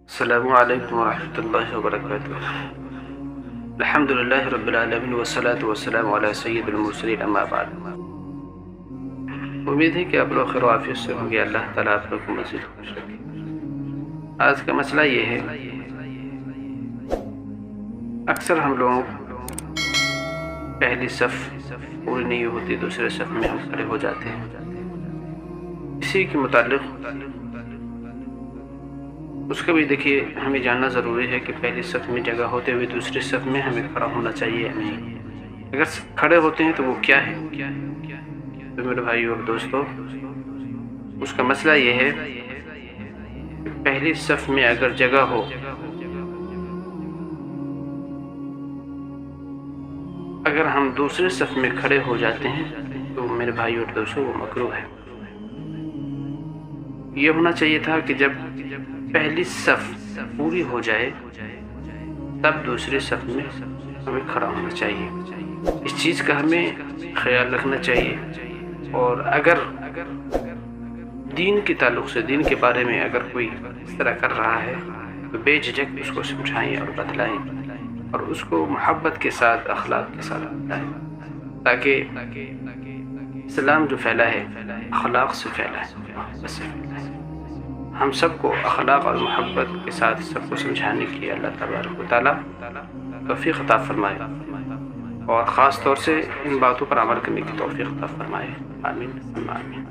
السلام علیکم ورحمۃ اللہ وبرکاتہ۔ الحمد للہ رب العالمین والصلاة والسلام علی سید المرسلین، اما بعد۔ امید ہے کہ آپ لوگ خیر و عافیت سے ہوں گے۔ اللہ تعالیٰ آپ لوگ کو مزید خوش رکھے۔ آج کا مسئلہ یہ ہے، اکثر ہم لوگ پہلی صف پوری نہیں ہوتی، دوسرے صف میں ہم کھڑے ہو جاتے ہیں۔ اسی کے متعلق اس کا بھی دیکھیے، ہمیں جاننا ضروری ہے کہ پہلی صف میں جگہ ہوتے ہوئے دوسری صف میں ہمیں کھڑا ہونا چاہیے یا نہیں۔ اگر کھڑے ہوتے ہیں تو وہ کیا ہے؟ تو میرے بھائیو اور دوستو، اس کا مسئلہ یہ ہے کہ پہلی صف میں اگر جگہ ہو، اگر ہم دوسرے صف میں کھڑے ہو جاتے ہیں تو میرے بھائیو اور دوستو وہ مکروہ ہے۔ یہ ہونا چاہیے تھا کہ جب پہلی صف پوری ہو جائے تب دوسرے صف میں ہمیں کھڑا ہونا چاہیے۔ اس چیز کا ہمیں خیال رکھنا چاہیے، اور اگر دین کے تعلق سے، دین کے بارے میں اگر کوئی اس طرح کر رہا ہے تو بے جھجک اس کو سمجھائیں اور بتلائیں، اور اس کو محبت کے ساتھ، اخلاق کے ساتھ بتلائیں، تاکہ اسلام جو پھیلا ہے اخلاق سے پھیلا ہے، محبت سے پھیلا ہے۔ ہم سب کو اخلاق اور محبت کے ساتھ سب کو سمجھانے کی اللہ تبارک و تعالیٰ توفیق عطا فرمائے، اور خاص طور سے ان باتوں پر عمل کرنے کی توفیق عطا فرمائے۔ آمین ثم آمین۔